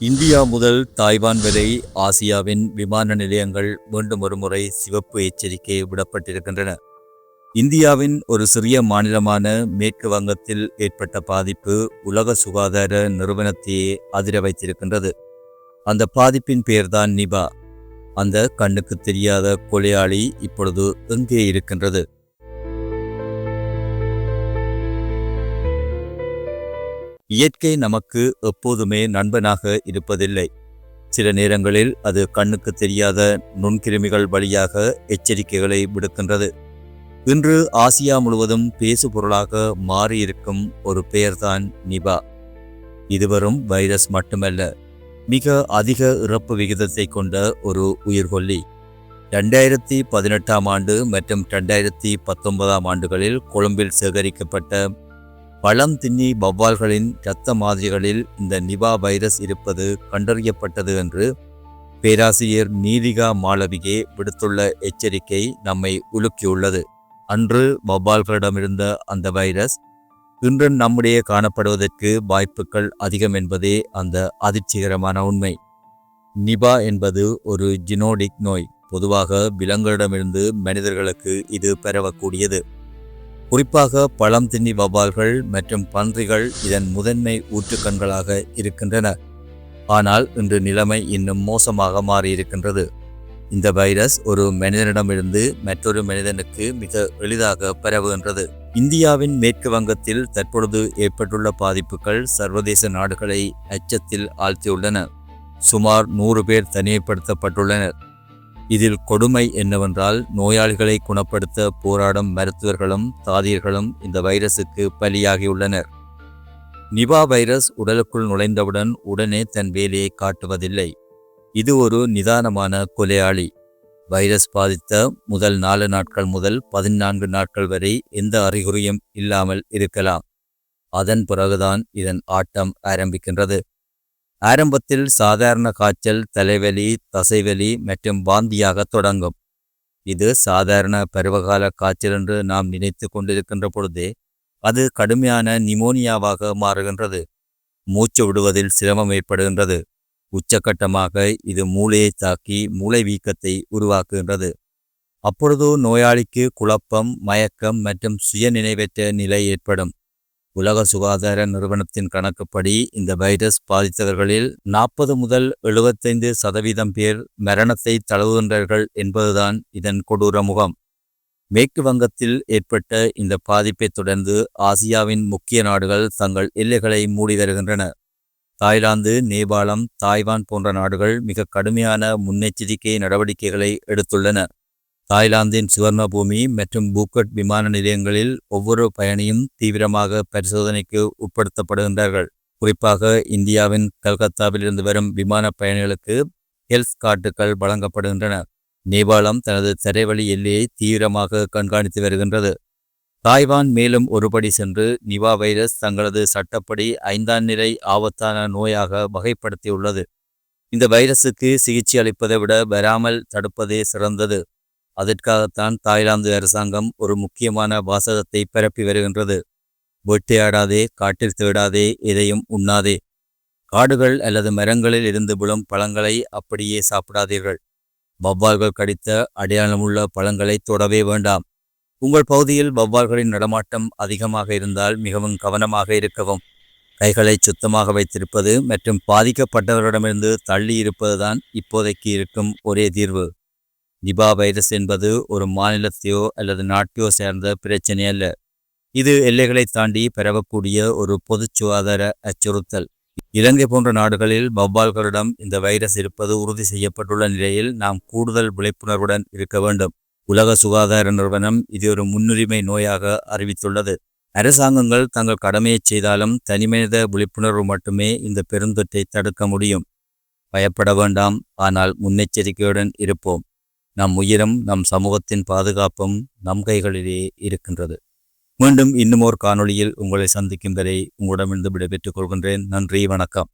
India முதல் Taiwan வரை ஆசியாவின் விமான நிலையங்கள் மீண்டும் ஒருமுறை சிவப்பு எச்சரிக்கை விடப்பட்டிருக்கின்றன. இந்தியாவின் ஒரு சிறிய மாநிலமான மேற்கு வங்கத்தில் ஏற்பட்ட பாதிப்பு உலக சுகாதார நிறுவனத்தையே அதிர வைத்திருக்கின்றது. அந்த பாதிப்பின் பெயர்தான் நிபா. அந்த கண்ணுக்கு தெரியாத கொலையாளி இப்பொழுது எங்கே இருக்கின்றது? இயற்கை நமக்கு எப்போதுமே நண்பனாக இருப்பதில்லை. சில நேரங்களில் அது கண்ணுக்கு தெரியாத நுண்கிருமிகள் வழியாக எச்சரிக்கைகளை விடுக்கின்றது. இன்று ஆசியா முழுவதும் பேசுபொருளாக மாறியிருக்கும் ஒரு பெயர்தான் நிபா. இது வெறும் வைரஸ் மட்டுமல்ல, மிக அதிக இறப்பு விகிதத்தை கொண்ட ஒரு உயிர்கொல்லி. 2018ஆம் ஆண்டு மற்றும் 2019ஆம் ஆண்டுகளில் கொழும்பில் சேகரிக்கப்பட்ட பழம் தின்னி வௌவால்களின் இரத்த மாதிரிகளில் இந்த நிபா வைரஸ் இருப்பது கண்டறியப்பட்டது என்று பேராசிரியர் நீதிகா மாளவிகே விடுத்துள்ள எச்சரிக்கை நம்மை உலுக்கியுள்ளது. அன்று வௌவால்களிடமிருந்த அந்த வைரஸ் இன்று நம்முடைய காணப்படுவதற்கு வாய்ப்புகள் அதிகம் என்பதே அந்த அதிர்ச்சிகரமான உண்மை. நிபா என்பது ஒரு ஜினோடிக் நோய். பொதுவாக விலங்குகளிடமிருந்து மனிதர்களுக்கு இது பரவக்கூடியது. குறிப்பாக பழம் தின்னி வௌவால்கள் மற்றும் பன்றிகள் இதன் முதன்மை ஊற்றுக்கண்களாக இருக்கின்றன. ஆனால் இன்று நிலைமை இன்னும் மோசமாக மாறியிருக்கின்றது. இந்த வைரஸ் ஒரு மனிதனிடமிருந்து மற்றொரு மனிதனுக்கு மிக எளிதாக பரவுகின்றது. இந்தியாவின் மேற்கு வங்கத்தில் தற்பொழுது ஏற்பட்டுள்ள பாதிப்புகள் சர்வதேச நாடுகளை அச்சத்தில் ஆழ்த்தியுள்ளன. சுமார் 100 பேர் தனிமைப்படுத்தப்பட்டுள்ளனர். இதில் கொடுமை என்னவென்றால், நோயாளிகளை குணப்படுத்த போராடும் மருத்துவர்களும் தாதியர்களும் இந்த வைரசுக்கு பலியாகியுள்ளனர். நிபா வைரஸ் உடலுக்குள் நுழைந்தவுடன் உடனே தன் வேலையை காட்டுவதில்லை. இது ஒரு நிதானமான கொலையாளி. வைரஸ் பாதித்த முதல் 4 நாட்கள் முதல் 14 நாட்கள் வரை எந்த அறிகுறியும் இல்லாமல் இருக்கலாம். அதன் பிறகுதான் இதன் ஆட்டம் ஆரம்பிக்கின்றது. ஆரம்பத்தில் சாதாரண காய்ச்சல், தலைவலி, தசைவலி மற்றும் வாந்தியாக தொடங்கும். இது சாதாரண பருவகால காய்ச்சல் என்று நாம் நினைத்து கொண்டிருக்கின்ற பொழுதே அது கடுமையான நிமோனியாவாக மாறுகின்றது. மூச்சு விடுவதில் சிரமம் ஏற்படுகின்றது. உச்சகட்டமாக இது மூளையை தாக்கி மூளை வீக்கத்தை உருவாக்குகின்றது. அப்பொழுது நோயாளிக்கு குழப்பம், மயக்கம் மற்றும் சுயநினைவற்ற நிலை ஏற்படும். உலக சுகாதார நிறுவனத்தின் கணக்குப்படி இந்த வைரஸ் பாதித்தவர்களில் 40 முதல் 75% பேர் மரணத்தை தழுவுகின்றார்கள் என்பதுதான் இதன் கொடூர முகம். மேற்கு வங்கத்தில் ஏற்பட்ட இந்த பாதிப்பை தொடர்ந்து ஆசியாவின் முக்கிய நாடுகள் தங்கள் எல்லைகளை மூடி வருகின்றன. தாய்லாந்து, நேபாளம், தாய்வான் போன்ற நாடுகள் மிக கடுமையான முன்னெச்சரிக்கை நடவடிக்கைகளை எடுத்துள்ளன. தாய்லாந்தின் சுவர்ணபூமி மற்றும் பூக்கட் விமான நிலையங்களில் ஒவ்வொரு பயணியும் தீவிரமாக பரிசோதனைக்கு உட்படுத்தப்படுகின்றார்கள். குறிப்பாக இந்தியாவின் கல்கத்தாவிலிருந்து வரும் விமான பயணிகளுக்கு ஹெல்த் கார்டுகள் வழங்கப்படுகின்றன. நேபாளம் தனது தரைவழி எல்லையை தீவிரமாக கண்காணித்து வருகின்றது. தாய்வான் மேலும் ஒருபடி சென்று நிபா வைரஸ் தங்களது சட்டப்படி 5ஆம் நிலை ஆபத்தான நோயாக வகைப்படுத்தியுள்ளது. இந்த வைரசுக்கு சிகிச்சை அளிப்பதை விட வராமல் தடுப்பதே சிறந்தது. அதற்காகத்தான் தாய்லாந்து அரசாங்கம் ஒரு முக்கியமான வாசகத்தை பரப்பி வருகின்றது. வேட்டையாடாதே, காட்டில் தேடாதே, எதையும் உண்ணாதே. காடுகள் அல்லது மரங்களில் இருந்து விழும் பழங்களை அப்படியே சாப்பிடாதீர்கள். வௌவால்கள் கடித்த அடையாளமுள்ள பழங்களை தொடவே வேண்டாம். உங்கள் பகுதியில் வௌவால்களின் நடமாட்டம் அதிகமாக இருந்தால் மிகவும் கவனமாக இருக்கவும். கைகளை சுத்தமாக வைத்திருப்பது மற்றும் பாதிக்கப்பட்டவர்களிடமிருந்து தள்ளி இருப்பதுதான் இப்போதைக்கு இருக்கும் ஒரே தீர்வு. நிபா வைரஸ் என்பது ஒரு மாநிலத்தையோ அல்லது நாட்டையோ சேர்ந்த பிரச்சனை அல்ல. இது எல்லைகளை தாண்டி பரவக்கூடிய ஒரு பொது சுகாதார அச்சுறுத்தல். இலங்கை போன்ற நாடுகளில் வௌவால்களிடம் இந்த வைரஸ் இருப்பது உறுதி செய்யப்பட்டுள்ள நிலையில் நாம் கூடுதல் விழிப்புணர்வுடன் இருக்க வேண்டும். உலக சுகாதார நிறுவனம் இது ஒரு முன்னுரிமை நோயாக அறிவித்துள்ளது. அரசாங்கங்கள் தங்கள் கடமையை செய்தாலும் தனிமனித விழிப்புணர்வு மட்டுமே இந்த பெருந்தொற்றை தடுக்க முடியும். பயப்பட வேண்டாம், ஆனால் முன்னெச்சரிக்கையுடன் இருப்போம். நம் உயிரும் நம் சமூகத்தின் பாதுகாப்பும் நம் கைகளிலே இருக்கின்றது. மீண்டும் இன்னுமோர் காணொளியில் உங்களை சந்திக்கும் வரை உங்களிடமிருந்து விடைபெற்றுக் கொள்கின்றேன். நன்றி, வணக்கம்.